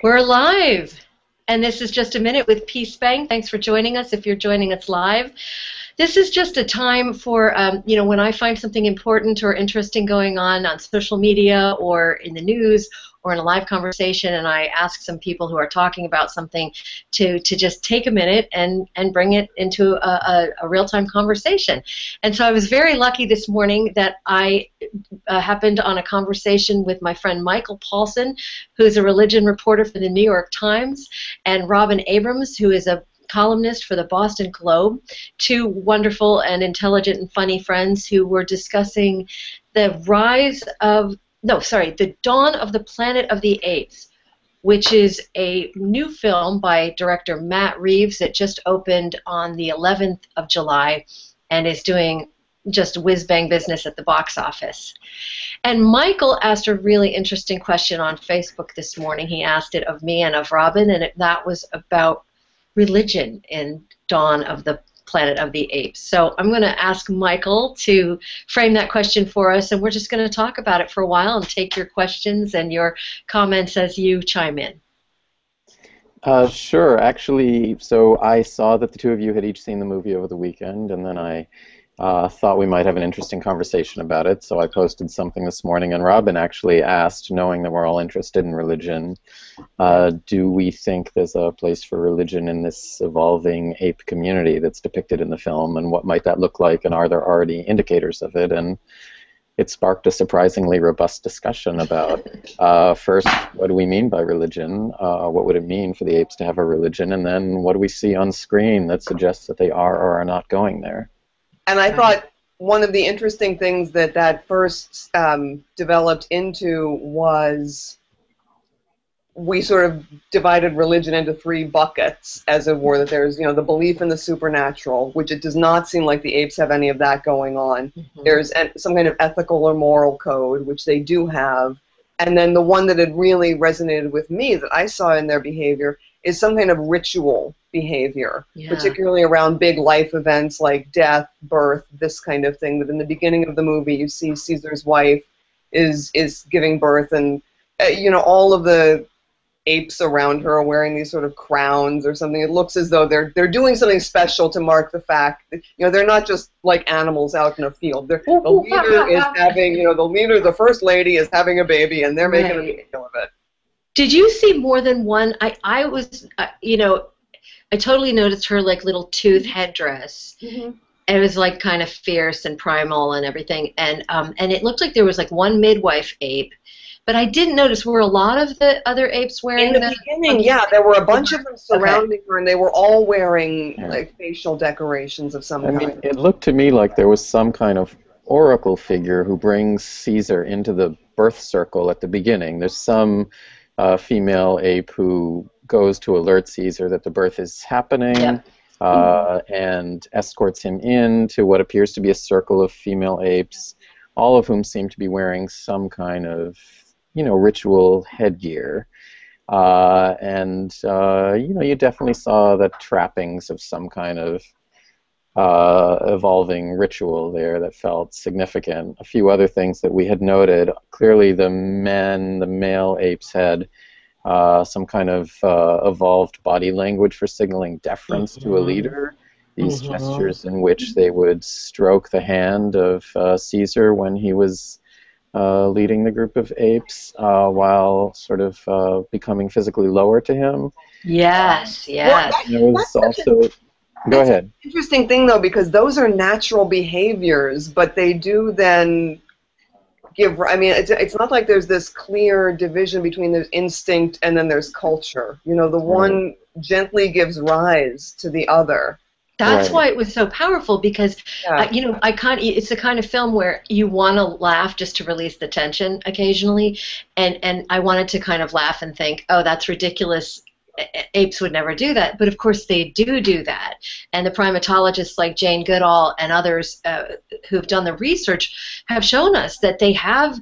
We're live, and this is Just a Minute with PeaceBang. Thanks for joining us if you're joining us live. This is just a time for, when I find something important or interesting going on social media or in the news or in a live conversation, and I ask some people who are talking about something to just take a minute and bring it into a real-time conversation. And so I was very lucky this morning that I happened on a conversation with my friend Michael Paulson, who's a religion reporter for the New York Times, and Robin Abrams, who is a columnist for the Boston Globe, two wonderful and intelligent and funny friends who were discussing the Dawn of the Planet of the Apes, which is a new film by director Matt Reeves that just opened on the 11th of July and is doing just whiz-bang business at the box office. And Michael asked a really interesting question on Facebook this morning. He asked it of me and of Robin, and that was about religion in Dawn of the Planet of the Apes. So I'm going to ask Michael to frame that question for us, and we're just going to talk about it for a while and take your questions and your comments as you chime in. Sure. Actually, so I saw that the two of you had each seen the movie over the weekend, and then I thought we might have an interesting conversation about it, so I posted something this morning, and Robin actually asked, knowing that we're all interested in religion, do we think there's a place for religion in this evolving ape community that's depicted in the film, and what might that look like, and are there already indicators of it? And it sparked a surprisingly robust discussion about, first, what do we mean by religion? What would it mean for the apes to have a religion? And then what do we see on screen that suggests that they are or are not going there? And I thought one of the interesting things that first developed into was we sort of divided religion into three buckets, as it were, that there's, the belief in the supernatural, which it does not seem like the apes have any of that going on. Mm-hmm. There's some kind of ethical or moral code, which they do have. And then the one that had really resonated with me that I saw in their behavior is some kind of ritual behavior, particularly around big life events like death, birth, this kind of thing. That in the beginning of the movie, you see Caesar's wife is giving birth, and all of the apes around her are wearing these sort of crowns or something. It looks as though they're doing something special to mark the fact that they're not just like animals out in a field. The leader is having the first lady is having a baby, and they're making a big deal of it. Did you see more than one? I was, I totally noticed her like little tooth headdress. Mm-hmm. It was like kind of fierce and primal and everything, and it looked like there was like one midwife ape, but I didn't notice, were a lot of the other apes wearing in the beginning? Yeah, there were a bunch of them surrounding her, and they were all wearing like facial decorations of some kind. I mean, it looked to me like there was some kind of oracle figure who brings Caesar into the birth circle at the beginning. There's some female ape who goes to alert Caesar that the birth is happening, and escorts him into what appears to be a circle of female apes, all of whom seem to be wearing some kind of, ritual headgear. You definitely saw the trappings of some kind of evolving ritual there that felt significant. A few other things that we had noted, clearly the male apes had some kind of evolved body language for signaling deference to a leader. These gestures in which they would stroke the hand of Caesar when he was leading the group of apes while sort of becoming physically lower to him. Yes, yes. There was also... Go ahead. Interesting thing, though, because those are natural behaviors, but they do then give... I mean, it's not like there's this clear division between there's instinct and then there's culture. The one gently gives rise to the other. That's why it was so powerful, because it's the kind of film where you want to laugh just to release the tension occasionally, and I wanted to kind of laugh and think, oh, that's ridiculous. Apes would never do that, but of course they do that. And the primatologists like Jane Goodall and others who've done the research have shown us that they have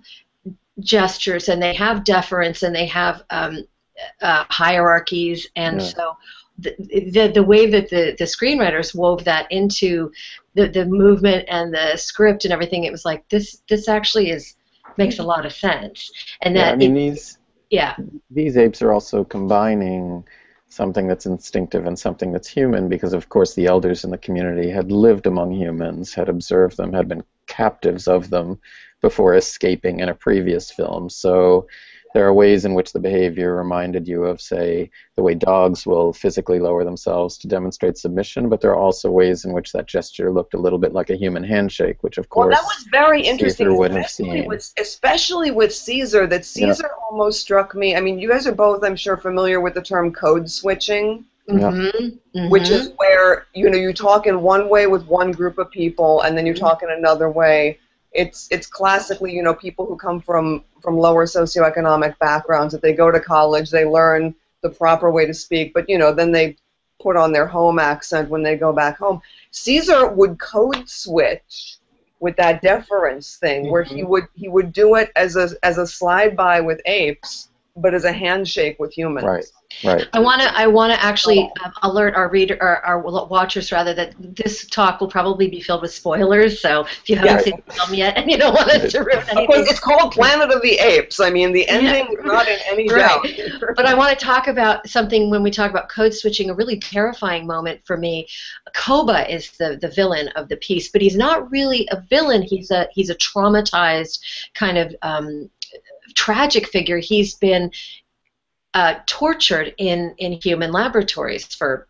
gestures and they have deference and they have hierarchies, and so the way that the screenwriters wove that into the movement and the script and everything, it was like this actually makes a lot of sense. And that Yeah. these apes are also combining something that's instinctive and something that's human, because of course the elders in the community had lived among humans, had observed them, had been captives of them before escaping in a previous film. So there are ways in which the behavior reminded you of, say, the way dogs will physically lower themselves to demonstrate submission, but there are also ways in which that gesture looked a little bit like a human handshake, which of Well, course that was very interesting, Caesar would have seen. especially with Caesar. That Yeah, Caesar almost struck me. I mean, you guys are both, I'm sure, familiar with the term code switching, yeah, which is where you talk in one way with one group of people, and then you talk in another way. It's classically people who come from lower socioeconomic backgrounds, that they go to college, they learn the proper way to speak, but then they put on their home accent when they go back home. Caesar would code switch with that deference thing, where he would do it as a slide by with apes, but as a handshake with humans. right, right. I want to actually alert our reader, our watchers rather, that this talk will probably be filled with spoilers. So if you haven't seen the film yet and you don't want us to ruin anything, of course, it's called Planet of the Apes. I mean, the ending is not in any doubt. But I want to talk about something when we talk about code switching. A really terrifying moment for me. Koba is the villain of the piece, but he's not really a villain. He's a traumatized kind of tragic figure. He's been tortured in human laboratories for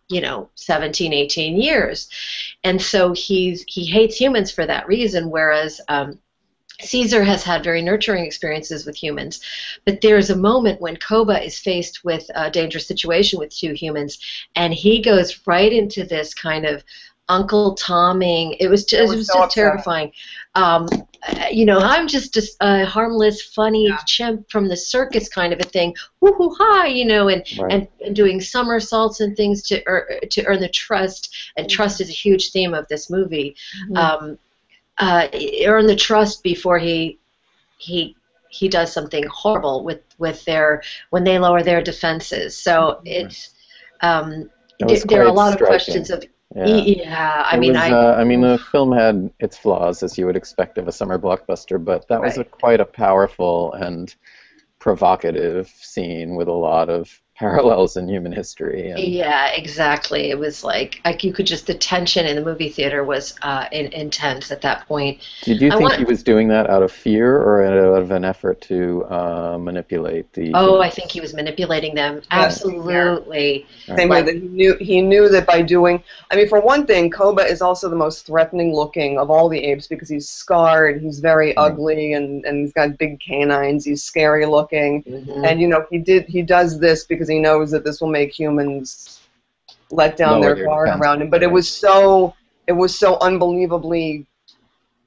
17, 18 years, and so he hates humans for that reason, whereas Caesar has had very nurturing experiences with humans. But there's a moment when Koba is faced with a dangerous situation with two humans, and he goes right into this kind of Uncle Tomming. It was just terrifying. I'm just a harmless, funny chimp from the circus kind of a thing. Woo-hoo, hi, and doing somersaults and things to earn the trust. And trust is a huge theme of this movie. Earn the trust before he does something horrible with their, when they lower their defenses. So it's there are a lot of questions of. Yeah, I mean, the film had its flaws, as you would expect of a summer blockbuster, but that was quite a powerful and provocative scene with a lot of parallels in human history. Yeah, exactly. It was like you could just, the tension in the movie theater was intense at that point. Did you think he was doing that out of fear or out of an effort to manipulate the? Oh, I think he was manipulating them. Yes. Absolutely. Same way that he knew that by doing. I mean, for one thing, Koba is also the most threatening looking of all the apes because he's scarred, he's very ugly, and he's got big canines. He's scary looking, and he does this because he knows that this will make humans let down their guard around him. But it was so unbelievably,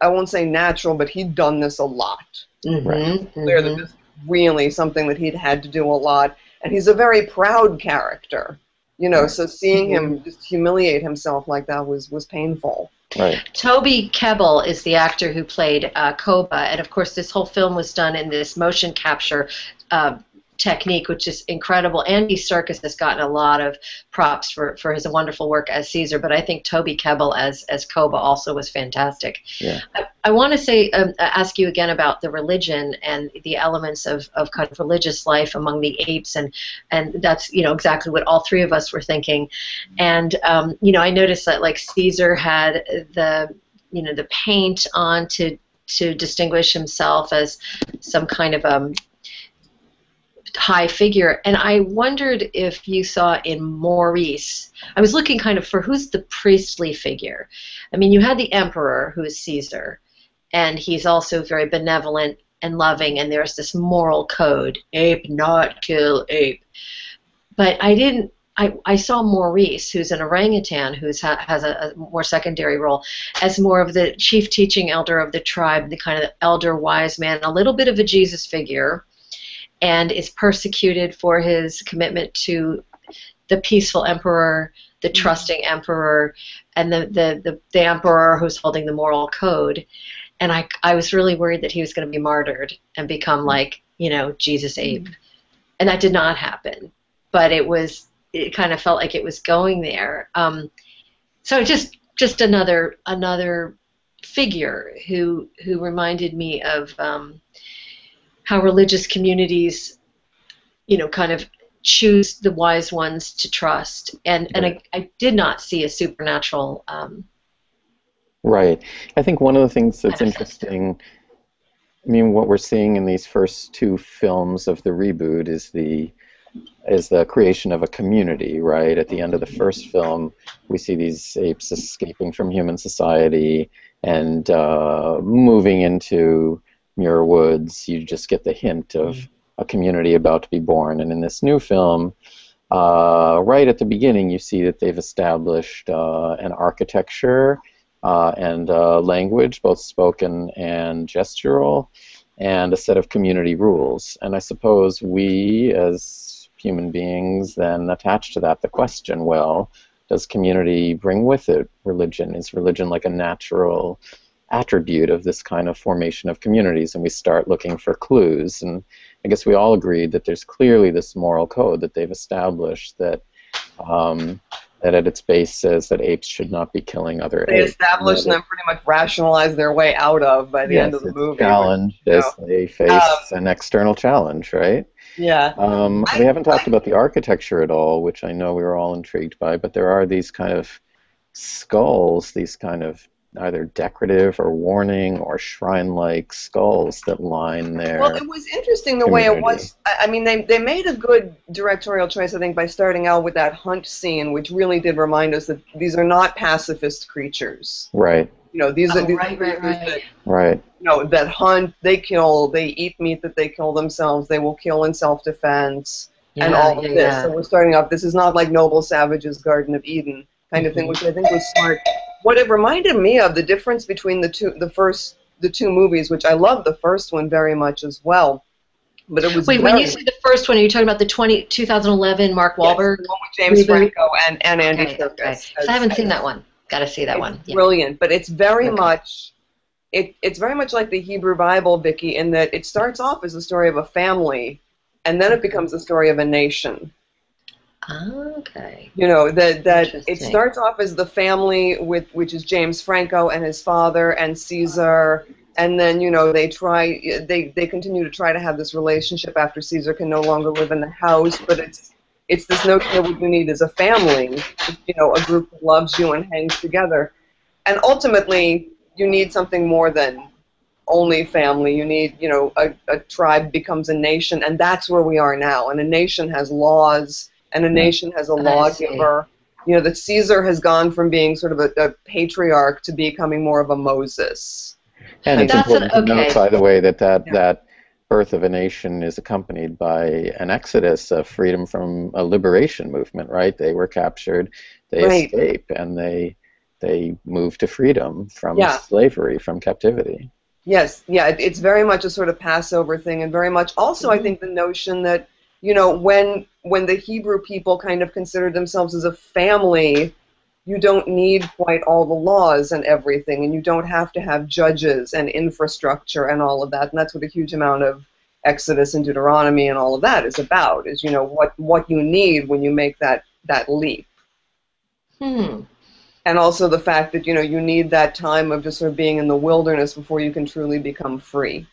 I won't say natural, but he'd done this a lot. Clear that this is really something that he'd had to do a lot, and he's a very proud character, so seeing him just humiliate himself like that was painful. Right. Toby Kebbell is the actor who played Koba, and of course this whole film was done in this motion capture technique, which is incredible. Andy Serkis has gotten a lot of props for his wonderful work as Caesar, but I think Toby Kebbell as Koba also was fantastic. Yeah. I want to say, ask you again about the religion and the elements of kind of religious life among the apes, and that's exactly what all three of us were thinking. And I noticed that like Caesar had the paint on to distinguish himself as some kind of high figure, and I wondered if you saw in Maurice, I was looking kind of for who's the priestly figure. I mean, you had the emperor, who is Caesar, and he's also very benevolent and loving, and there's this moral code, ape not kill ape. But I saw Maurice, who's an orangutan, who has a more secondary role, as more of the chief teaching elder of the tribe, the kind of elder wise man, a little bit of a Jesus figure, and is persecuted for his commitment to the peaceful emperor, the trusting emperor, and the emperor who's holding the moral code. And I was really worried that he was going to be martyred and become like, Jesus ape. And that did not happen. But it kind of felt like it was going there. So just another figure who reminded me of how religious communities kind of choose the wise ones to trust. And I did not see a supernatural Right. I think one of the things that's benefit. interesting, I mean, what we're seeing in these first two films of the reboot is the creation of a community, right? At the end of the first film, we see these apes escaping from human society and moving into Muir Woods. You just get the hint of a community about to be born. And in this new film, right at the beginning, you see that they've established an architecture and language, both spoken and gestural, and a set of community rules. And I suppose we, as human beings, then attach to that the question, well, does community bring with it religion? Is religion like a natural attribute of this kind of formation of communities? And we start looking for clues. And I guess we all agreed that there's clearly this moral code that they've established that that at its base says that apes should not be killing other They apes. established and then pretty much rationalized their way out of by the end of the movie. Challenge as they face an external challenge, right? Yeah. We haven't talked about the architecture at all, which I know we were all intrigued by, but there are these kind of skulls, these kind of either decorative or warning or shrine-like skulls that line their Well, it was interesting the way it was. I mean, they made a good directorial choice, I think, by starting out with that hunt scene, which really did remind us that these are not pacifist creatures. Right. You know, these are right. You know, that hunt, they kill, they eat meat that they kill themselves, they will kill in self-defense, and all of this. So we're starting off, this is not like Noble Savage's Garden of Eden kind of thing, which I think was smart. What it reminded me of, the difference between the two movies, which I love the first one very much as well, but it was Wait, when you say the first one, are you talking about the 2011 Mark Wahlberg? Yes, the one with James Franco and Andy Serkis. Okay. I haven't seen that one. Got to see that one. Yeah. Brilliant, but it's very much it's very much like the Hebrew Bible, Vicky, in that it starts off as a story of a family, and then it becomes a story of a nation. Okay. You know, that it starts off as the family which is James Franco and his father and Caesar, and then, you know, they continue to try to have this relationship after Caesar can no longer live in the house, but it's this notion of what you need is a family, you know, a group that loves you and hangs together. And ultimately, you need something more than only family. You need, you know, a tribe becomes a nation, and that's where we are now. And a nation has laws, and a nation has a lawgiver. You know, that Caesar has gone from being sort of a patriarch to becoming more of a Moses. And it's important to note, by the way, that birth of a nation is accompanied by an exodus, a freedom from a liberation movement, right? They were captured, they escape, and they move to freedom from slavery, from captivity. Yes, yeah, it's very much a sort of Passover thing, and very much also, I think, the notion that, you know, when the Hebrew people kind of considered themselves as a family, you don't need quite all the laws and everything, and you don't have to have judges and infrastructure and all of that, and that's what a huge amount of Exodus and Deuteronomy and all of that is about, is, you know, what you need when you make that leap. And also the fact that, you know, you need that time of just sort of being in the wilderness before you can truly become free.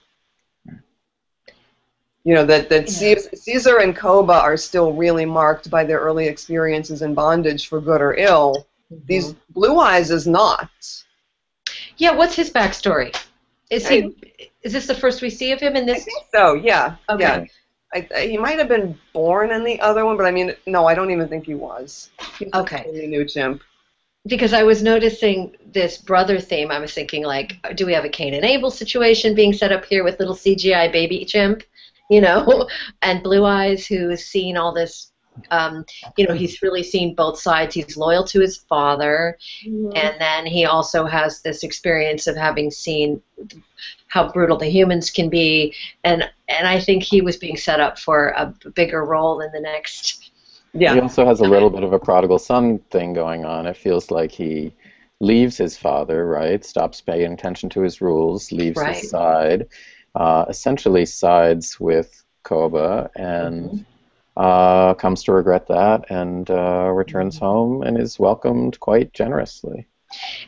You know, that Caesar and Koba are still really marked by their early experiences in bondage, for good or ill. These Blue Eyes is not. Yeah, what's his backstory? Is this the first we see of him in this? I think so, yeah. Okay. Yeah. He might have been born in the other one, but I mean, no, I don't even think he was. He's a totally new chimp. Because I was noticing this brother theme, I was thinking, like, do we have a Cain and Abel situation being set up here with little CGI baby chimp, you know, and Blue Eyes, who has seen all this, you know, he's really seen both sides. He's loyal to his father, and then he also has this experience of having seen how brutal the humans can be, and I think he was being set up for a bigger role in the next. Yeah. He also has a little bit of a prodigal son thing going on. It feels like he leaves his father, right? Stops paying attention to his rules, leaves his side, essentially sides with Koba, and comes to regret that, and returns home and is welcomed quite generously.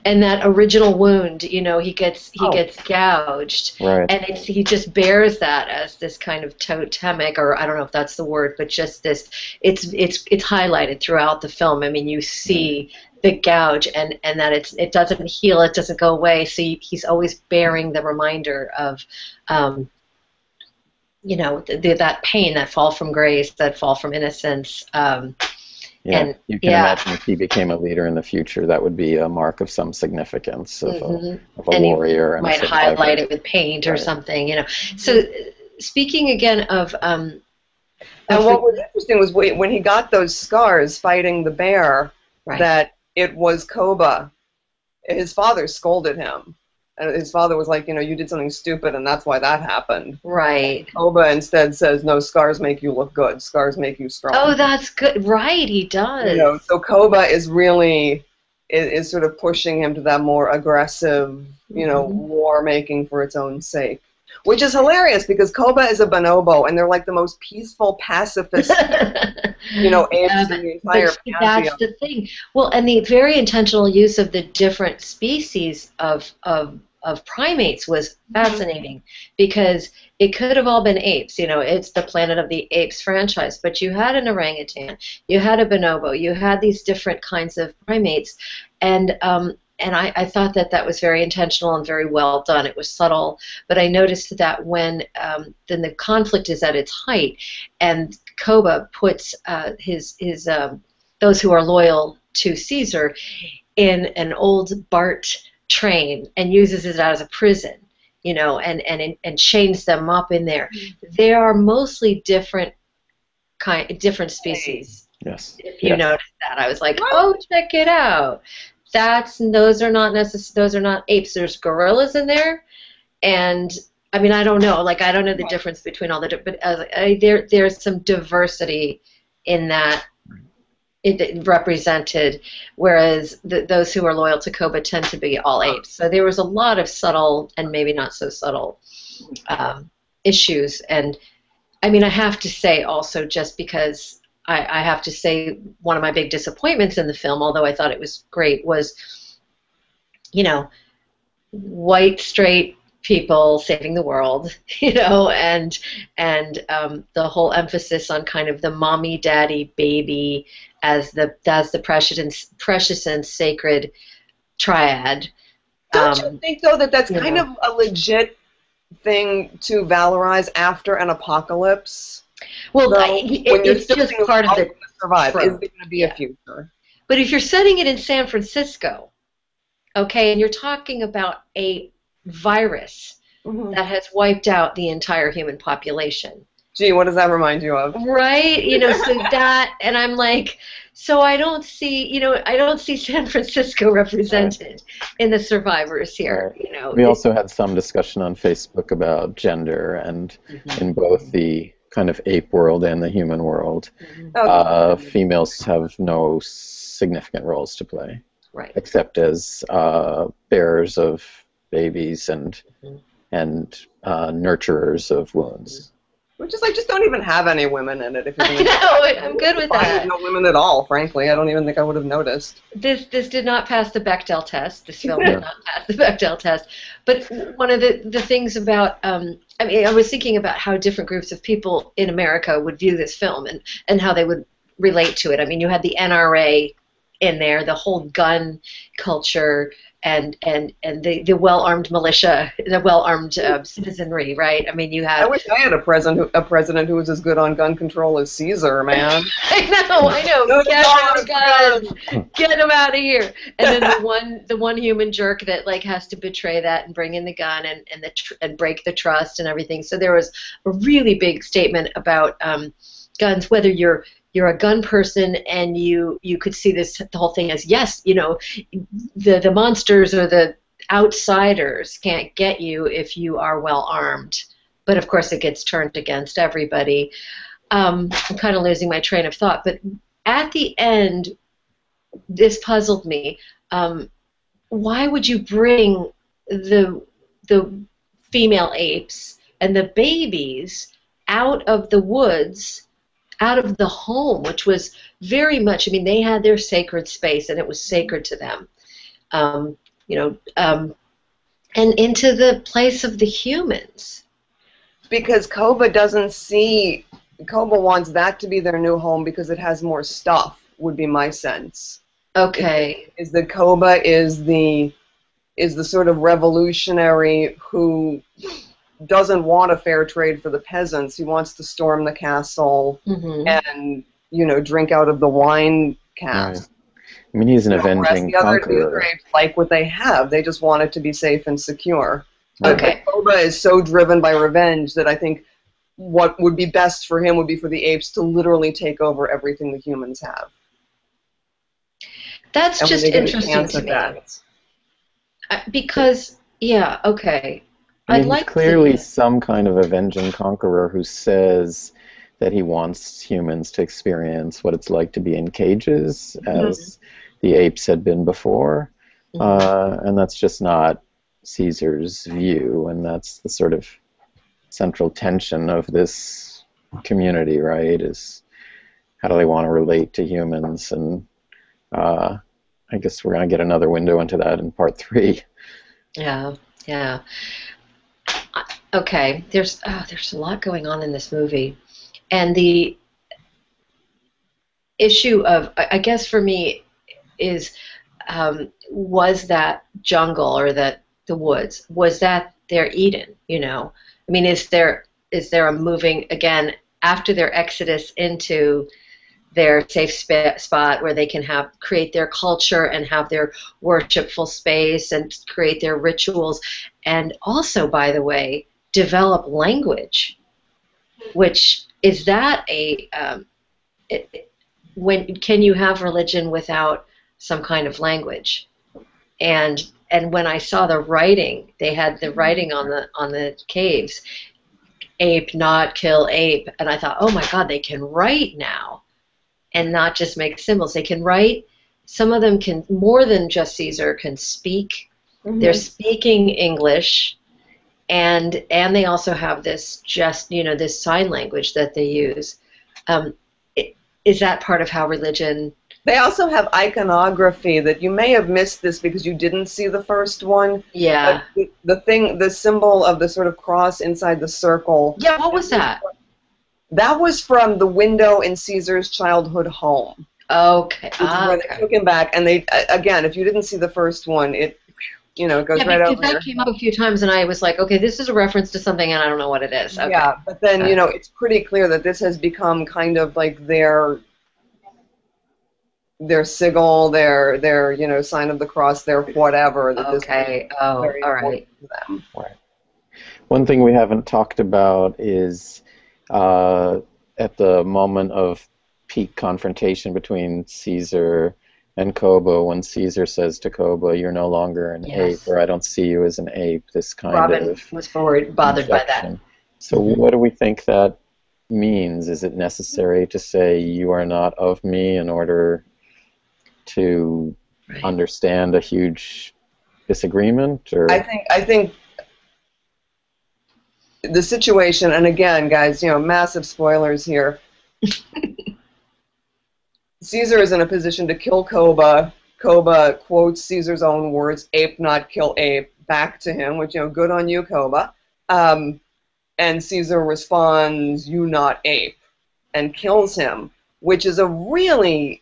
And that original wound, he gets gouged, Right. and he just bears that as this kind of totemic, or I don't know if that's the word, but just this. It's highlighted throughout the film. I mean, you see the gouge, and that it doesn't heal, it doesn't go away. So he's always bearing the reminder of, that pain, that fall from grace, that fall from innocence. Yeah, and you can imagine if he became a leader in the future, that would be a mark of some significance of a and warrior he and might a survivor. highlight it with paint or something. So, speaking again of and what was interesting was when he got those scars fighting the bear, that it was Koba. His father scolded him. And his father was like, you did something stupid, and that's why that happened. Right. Koba instead says, no, scars make you look good. Scars make you strong. Oh, that's good. Right, he does. So Koba is really is sort of pushing him to that more aggressive, war making for its own sake. Which is hilarious because Koba is a bonobo, and they're like the most peaceful, pacifist, apes in the entire pantheon. That's the thing. Well, and the very intentional use of the different species of primates was fascinating, because it could have all been apes. It's the Planet of the Apes franchise, but you had an orangutan, you had a bonobo, you had these different kinds of primates, and I thought that was very intentional and very well done. It was subtle, but I noticed that when then the conflict is at its height, and Koba puts his those who are loyal to Caesar in an old BART train and uses it as a prison, and chains them up in there. They are mostly different species. Yes. If you notice that, I was like, oh, check it out. Those are not apes. There's gorillas in there, and I mean, I don't know. Like, I don't know the difference between all the, but there's some diversity in that it represented, whereas those who are loyal to Koba tend to be all apes. So there was a lot of subtle and maybe not so subtle issues. And I mean, I have to say also, just because I have to say one of my big disappointments in the film, although I thought it was great, was, white straight people saving the world, and the whole emphasis on kind of the mommy, daddy, baby as the precious and sacred triad. Don't you think, though, that's kind of a legit thing to valorize after an apocalypse? Well, it's just part of the survive. Is there going to be a future? But if you're setting it in San Francisco, okay, and you're talking about a virus that has wiped out the entire human population. Gee, what does that remind you of? Right, so that, and I'm like, so I don't see San Francisco represented in the survivors here. We also had some discussion on Facebook about gender, and in both the kind of ape world and the human world, females have no significant roles to play, except as bearers of babies and nurturers of wounds. Which is like, just don't even have any women in it. If you're I know, I'm good with that. No women at all, frankly. I don't even think I would have noticed. This did not pass the Bechdel test. This film did not pass the Bechdel test. But one of the things about, I was thinking about how different groups of people in America would view this film and how they would relate to it. I mean, you had the NRA in there, the whole gun culture, and the well-armed militia, the well-armed citizenry, right? I mean, you had. I wish I had a president who was as good on gun control as Caesar, man. I know. Get guns. Get them out of here. And then the one human jerk that has to betray that and bring in the gun and break the trust and everything. So there was a really big statement about guns, whether you're a gun person and you could see the whole thing as, yes, the monsters or the outsiders can't get you if you are well armed. But of course it gets turned against everybody. I'm kind of losing my train of thought, but at the end, this puzzled me. Why would you bring the female apes and the babies out of the woods, out of the home, which was very much, they had their sacred space and it was sacred to them. you know, and into the place of the humans. Because Koba wants that to be their new home because it has more stuff, would be my sense. Okay. Is that Koba is the sort of revolutionary who doesn't want a fair trade for the peasants. He wants to storm the castle and, drink out of the wine cask. Right. I mean, he's an avenging the other conqueror. apes like what they have. They just want it to be safe and secure. Okay. But Koba is so driven by revenge that I think what would be best for him would be for the apes to literally take over everything the humans have. That's and just interesting to me. Because, yeah, okay. I mean, he's clearly some kind of avenging conqueror who says that he wants humans to experience what it's like to be in cages, as the apes had been before. And that's just not Caesar's view, and that's the sort of central tension of this community, right, is how do they want to relate to humans, and I guess we're going to get another window into that in part 3. Yeah, yeah. Okay, there's a lot going on in this movie, and the issue of, I guess for me, is was that jungle or the woods, was that their Eden? I mean, is there a moving again after their exodus into their safe spot where they can create their culture and have their worshipful space and create their rituals, and also, by the way, develop language, which is that when can you have religion without some kind of language? And when I saw the writing, they had the writing on the caves, ape not kill ape, and I thought, oh my God, they can write now. And not just make symbols. They can write. Some of them can, more than just Caesar, can speak. They're speaking English, and they also have this this sign language that they use. Is that part of how religion? They also have iconography that you may have missed this because you didn't see the first one. Yeah. But the symbol of the sort of cross inside the circle. Yeah. What was that? That was from the window in Caesar's childhood home. Okay. Which is where they took him back, and they again, if you didn't see the first one, it goes right over. That came up a few times, and I was like, okay, this is a reference to something, and I don't know what it is. Okay. Yeah, but then it's pretty clear that this has become kind of like their sigil, their sign of the cross, their whatever. That okay. All right. Right. One thing we haven't talked about is. At the moment of peak confrontation between Caesar and Koba, when Caesar says to Koba, "You're no longer an ape," or "I don't see you as an ape," this kind Robin of was bothered by that. So what do we think that means? Is it necessary to say you are not of me in order to understand a huge disagreement? Or I think the situation, and again, guys, massive spoilers here. Caesar is in a position to kill Koba. Koba quotes Caesar's own words, "Ape not kill ape," back to him, which, good on you, Koba. And Caesar responds, "You not ape," and kills him, which is a really...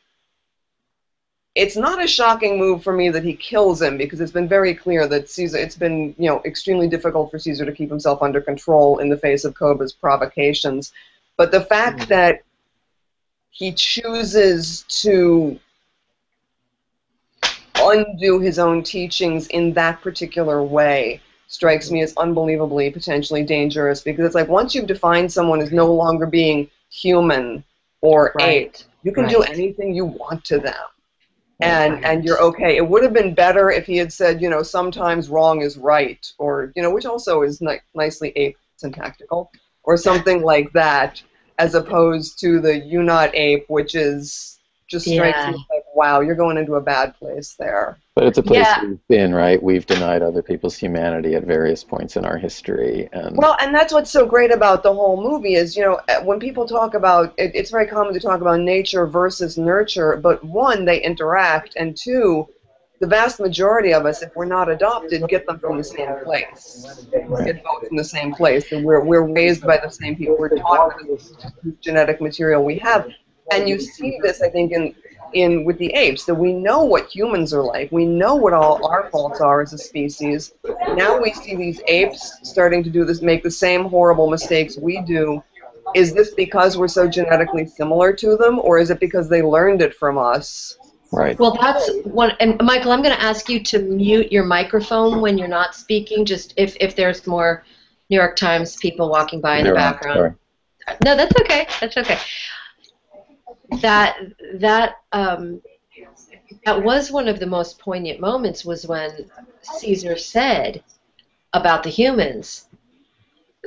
It's not a shocking move for me that he kills him, because it's been very clear that Caesar, it's been, extremely difficult for Caesar to keep himself under control in the face of Koba's provocations. But the fact that he chooses to undo his own teachings in that particular way strikes me as unbelievably potentially dangerous, because it's like once you've defined someone as no longer being human or ape, you can do anything you want to them. And you're okay. It would have been better if he had said, sometimes wrong is right, or, which also is nicely ape syntactical, or something like that, as opposed to the "you not ape," which is just strikes me like, wow, you're going into a bad place there. But it's a place we've been, right? We've denied other people's humanity at various points in our history. Well, and that's what's so great about the whole movie is, when people talk about, it's very common to talk about nature versus nurture, but one, they interact, and two, the vast majority of us, if we're not adopted, get them from the same place. Get both from the same place. And we're raised by the same people. We're taught by the genetic material we have. And you see this, I think, in with the apes, that we know what humans are like. We know what all our faults are as a species. Now we see these apes starting to do this, make the same horrible mistakes we do. Is this because we're so genetically similar to them, or is it because they learned it from us? Right. Well, that's one. And Michael, I'm going to ask you to mute your microphone when you're not speaking, just if there's more New York Times people walking by in the background. Sorry. No, that's okay. That's okay. That was one of the most poignant moments, was when Caesar said about the humans.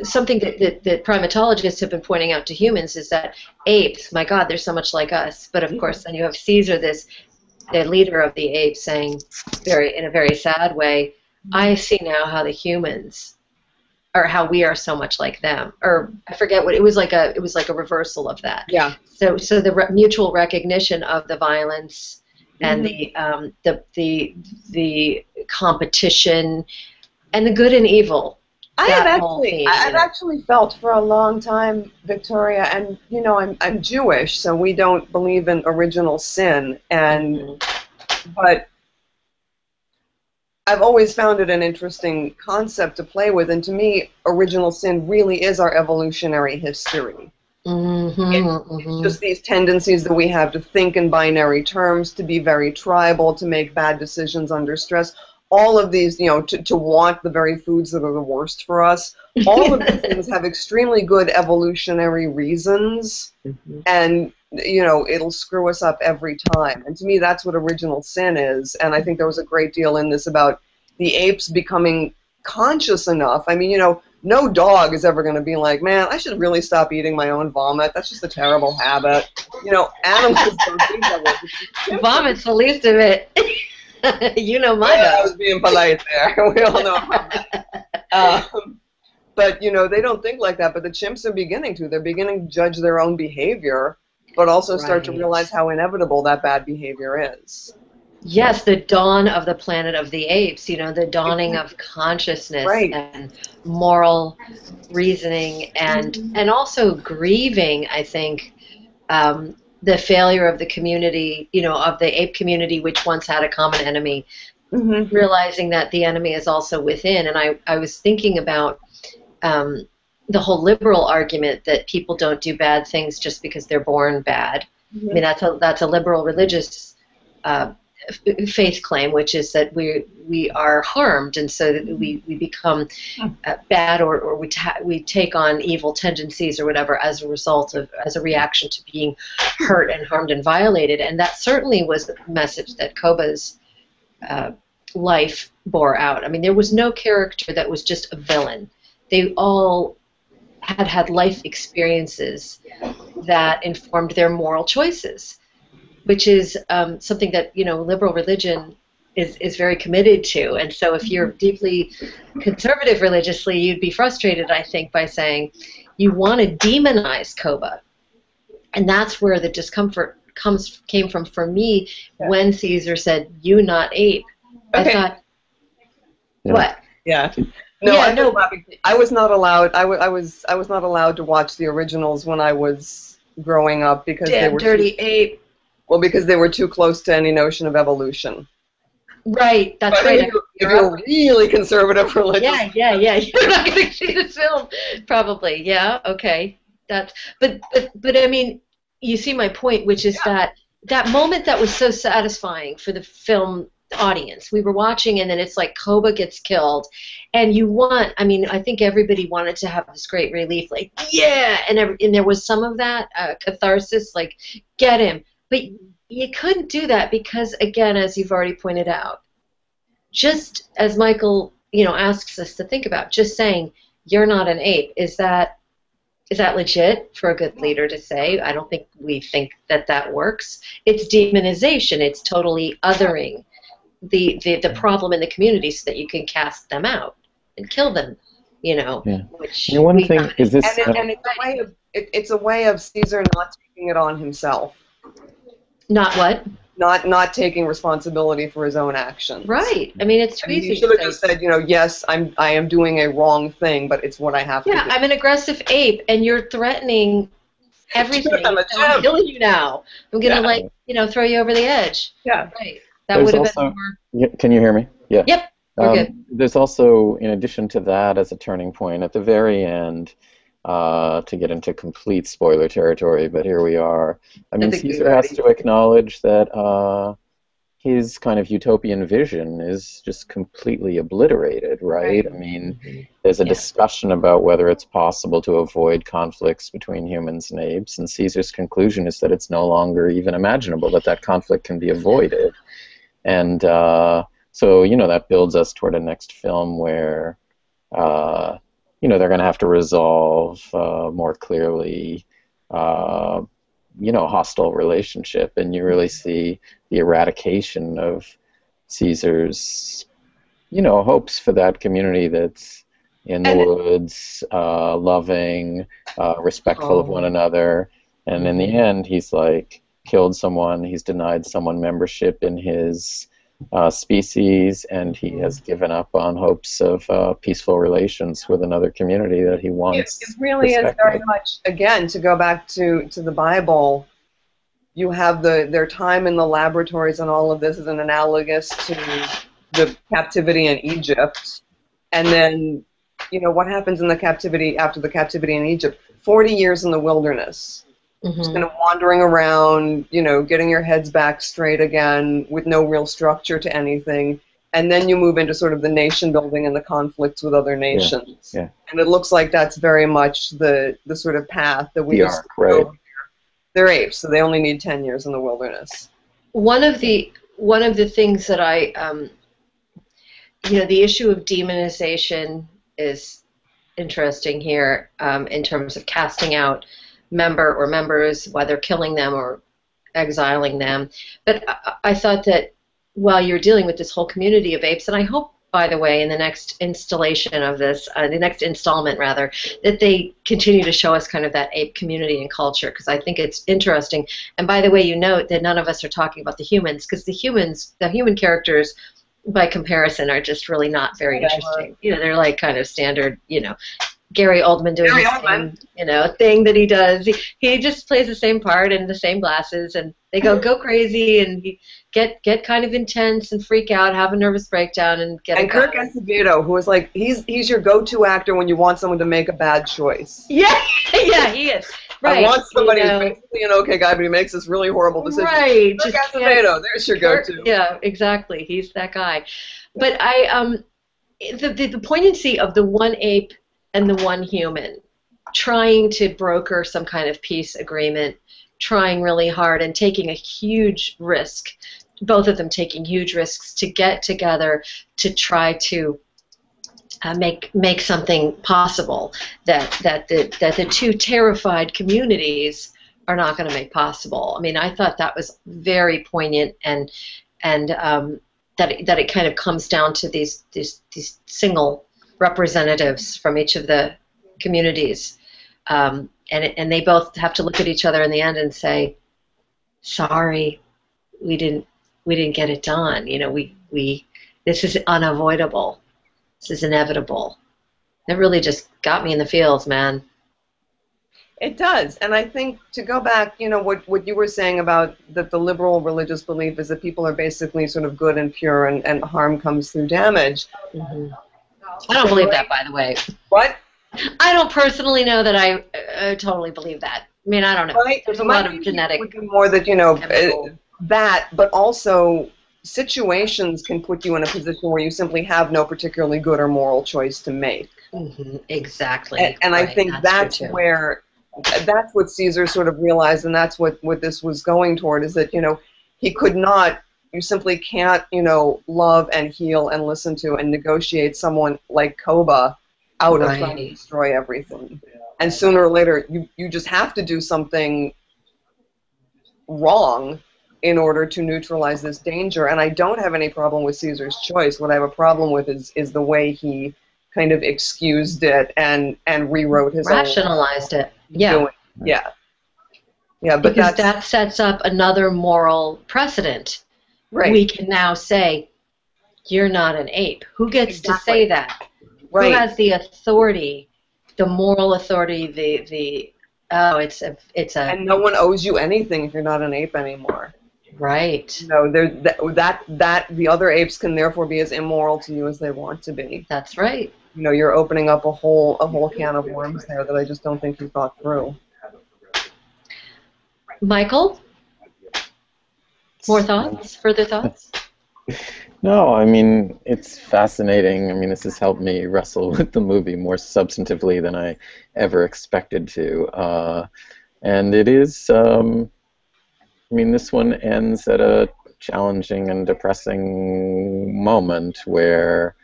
Something that primatologists have been pointing out to humans is that apes, my God, they're so much like us. But of course, then you have Caesar, the leader of the apes, saying in a very sad way, I see now how the humans, or how we are so much like them. Or I forget what it was like a reversal of that. Yeah. So the mutual recognition of the violence and the competition and the good and evil. I've actually felt for a long time, Victoria, and you know, I'm Jewish, so we don't believe in original sin, but I've always found it an interesting concept to play with, and to me, original sin really is our evolutionary history. It's just these tendencies that we have to think in binary terms, to be very tribal, to make bad decisions under stress. All of these, you know, to want the very foods that are the worst for us. All of these things have extremely good evolutionary reasons, and you know, it'll screw us up every time. And to me, that's what original sin is. And I think there was a great deal in this about the apes becoming conscious enough. I mean, you know, no dog is ever going to be like, man, I should really stop eating my own vomit. That's just a terrible habit. You know, animals don't think that way. Vomit's the least of it. You know my dog. I was being polite there. We all know that. But, you know, they don't think like that. But the chimps are beginning to. They're beginning to judge their own behavior, but also start to realize how inevitable that bad behavior is. Yes, the dawn of the Planet of the Apes, you know, the dawning of consciousness and moral reasoning and also grieving, I think, the failure of the community, you know, of the ape community, which once had a common enemy, realizing that the enemy is also within. And I was thinking about the whole liberal argument that people don't do bad things just because they're born bad. I mean, that's a liberal religious faith claim, which is that we are harmed, and so that we become bad, or we take on evil tendencies or whatever as a reaction to being hurt and harmed and violated. And that certainly was the message that Koba's life bore out. I mean, there was no character that was just a villain. They all had life experiences that informed their moral choices, which is something that, you know, liberal religion is very committed to. And so if you're deeply conservative religiously, you'd be frustrated, I think, by saying you want to demonize Koba. And that's where the discomfort came from for me when Caesar said, "You not ape." I thought, what? Yeah. No, I was not allowed. I was not allowed to watch the originals when I was growing up because they were dirty ape. Well, because they were too close to any notion of evolution. Right, that's but right. If you're really conservative religious. Yeah. You're not going to see this film, probably. Yeah, okay. But I mean, you see my point, which is that moment that was so satisfying for the film audience. We were watching, and then it's like Koba gets killed, and I think everybody wanted to have this great relief, like, yeah, and there was some of that catharsis, like, get him. But you couldn't do that because, again, as you've already pointed out, just as Michael, you know, asks us to think about, just saying you're not an ape, is that legit for a good leader to say? I don't think we think that works. It's demonization. It's totally othering the problem in the community so that you can cast them out and kill them. You know. Yeah. Which one thing is this. And it's a way of Caesar not taking it on himself. Not what? not taking responsibility for his own actions. Right. I mean, it's too I mean, easy he should have to just say, said, yes, I am doing a wrong thing, but it's what I have to do. yeah, I'm an aggressive ape, and you're threatening everything. I'm a So I'm chimp. killing you now. I'm gonna throw you over the edge. Yeah. Right. That There's would have also, been more. can you hear me? Yeah. Yep. We're good. There's also, in addition to that, as a turning point at the very end, to get into complete spoiler territory, but here we are. I mean, Caesar has to acknowledge that his kind of utopian vision is just completely obliterated, right? I mean, there's a discussion about whether it's possible to avoid conflicts between humans and apes, and Caesar's conclusion is that it's no longer even imaginable that that conflict can be avoided. And so, that builds us toward a next film where, they're going to have to resolve more clearly, hostile relationship, and you really see the eradication of Caesar's, hopes for that community that's in the woods, loving, respectful of one another, and in the end, he's like killed someone, he's denied someone membership in his species, and he has given up on hopes of peaceful relations with another community that he once It really is very much, again, to go back to the Bible, you have their time in the laboratories, and all of this is an analogous to the captivity in Egypt. And then, what happens in the captivity, after the captivity in Egypt? 40 years in the wilderness. Just kind of wandering around, getting your heads back straight again with no real structure to anything. And then you move into sort of the nation building and the conflicts with other nations. Yeah. And it looks like that's very much the sort of path that we arc, right? They're apes, so they only need 10 years in the wilderness. One of the things that the issue of demonization is interesting here, in terms of casting out members, whether killing them or exiling them. But I thought that while you're dealing with this whole community of apes, and I hope, by the way, in the next installation of this, the next installment rather, that they continue to show us kind of that ape community and culture, because I think it's interesting. And by the way, you note that none of us are talking about the humans, because the human characters, by comparison, are just really not very interesting. They're like kind of standard, Gary Oldman doing the same, thing that he does. He just plays the same part and the same glasses, and they go crazy and get kind of intense and freak out, have a nervous breakdown, and get. And Kirk Acevedo, who is like he's your go-to actor when you want someone to make a bad choice. Yeah, he is. Right. I want somebody who's basically an okay guy, but he makes this really horrible decision. Right. Kirk Acevedo, there's your go-to. Yeah, exactly. He's that guy. But the poignancy of the one ape and the one human trying to broker some kind of peace agreement, trying really hard and taking a huge risk, both of them taking huge risks to get together to try to make something possible that the two terrified communities are not going to make possible. I mean, I thought that was very poignant, and that it kind of comes down to these single representatives from each of the communities, and they both have to look at each other in the end and say, "Sorry, we didn't get it done. This is unavoidable. This is inevitable." It really just got me in the feels, man. It does, and I think to go back, what you were saying about that the liberal religious belief is that people are basically sort of good and pure, and harm comes through damage. Mm-hmm. I don't believe that, by the way. What? I don't personally know that I totally believe that. I mean, I don't know. Right. There's a lot of genetic. Would be more that that, but also situations can put you in a position where you simply have no particularly good or moral choice to make. Mm-hmm. Exactly. And right. I think that's what Caesar sort of realized, and that's what this was going toward, is that he could not. You simply can't, love and heal and listen to and negotiate someone like Koba out of trying to destroy everything. And sooner or later, you just have to do something wrong in order to neutralize this danger. And I don't have any problem with Caesar's choice. What I have a problem with is the way he kind of excused it and rewrote his rationalized it. Yeah. Yeah. Yeah, but because that sets up another moral precedent. right. We can now say, you're not an ape. Who gets to say that? Right. Who has the authority, the moral authority, it's a and no one owes you anything if you're not an ape anymore. right. No, that the other apes can therefore be as immoral to you as they want to be. That's right. You know, you're opening up a whole can of worms there that I just don't think you thought through. Michael, more thoughts? Further thoughts? No, I mean, it's fascinating. I mean, this has helped me wrestle with the movie more substantively than I ever expected to. And it is, I mean, this one ends at a challenging and depressing moment where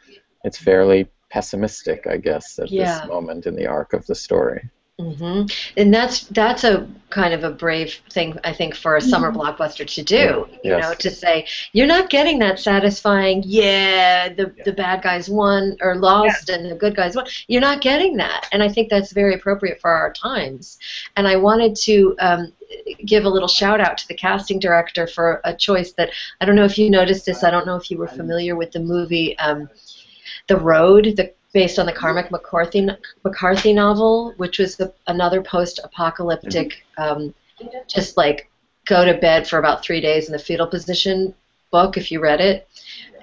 it's fairly pessimistic, I guess, at this moment in the arc of the story. Mm-hmm. And that's a kind of a brave thing, I think, for a summer blockbuster to do. You know, to say you're not getting that satisfying. The bad guys won or lost, and the good guys won. You're not getting that, and I think that's very appropriate for our times. And I wanted to give a little shout out to the casting director for a choice that I don't know if you noticed this. I don't know if you were familiar with the movie The Road, based on the Cormac McCarthy novel, which was another post-apocalyptic, just like go to bed for about 3 days in the fetal position book, if you read it.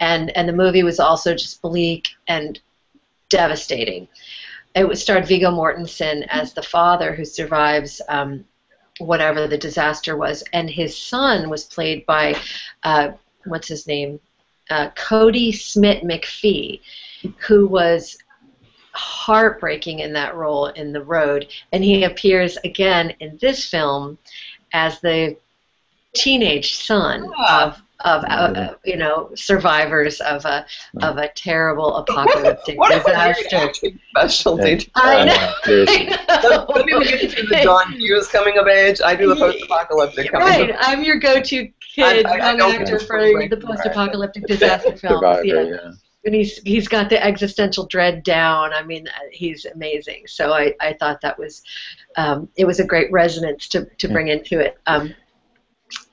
And the movie was also just bleak and devastating. It starred Viggo Mortensen as the father who survives whatever the disaster was, and his son was played by, what's his name? Cody Smith McPhee, who was heartbreaking in that role in The Road, and he appears again in this film as the teenage son of survivors of a terrible apocalyptic disaster. Specialty. I know. Let me get to the John Hughes coming of age. I do the post-apocalyptic coming of age. Right, I'm your go-to kid young actor for the post-apocalyptic disaster films. Yeah. And he's got the existential dread down. I mean, he's amazing. So I thought that was it was a great resonance to bring into it.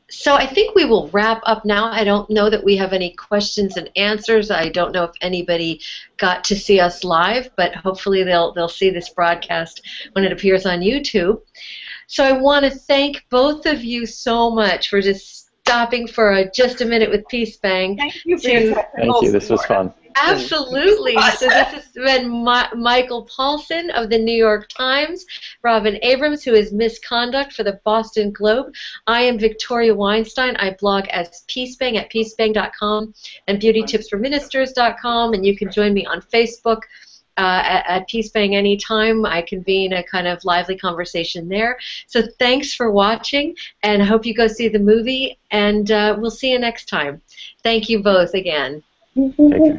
So I think we will wrap up now. I don't know that we have any questions and answers. I don't know if anybody got to see us live, but hopefully they'll see this broadcast when it appears on YouTube. So I want to thank both of you so much for just stopping for just a minute with PeaceBang. Thank you. Thank you. This was fun. Absolutely. So this has been Michael Paulson of the New York Times, Robin Abrams, who is Misconduct for the Boston Globe. I am Victoria Weinstein. I blog as PeaceBang at peacebang.com and beautytipsforministers.com, and you can join me on Facebook at PeaceBang anytime. I convene a kind of lively conversation there. So thanks for watching, and I hope you go see the movie, and we'll see you next time. Thank you both again. Take care.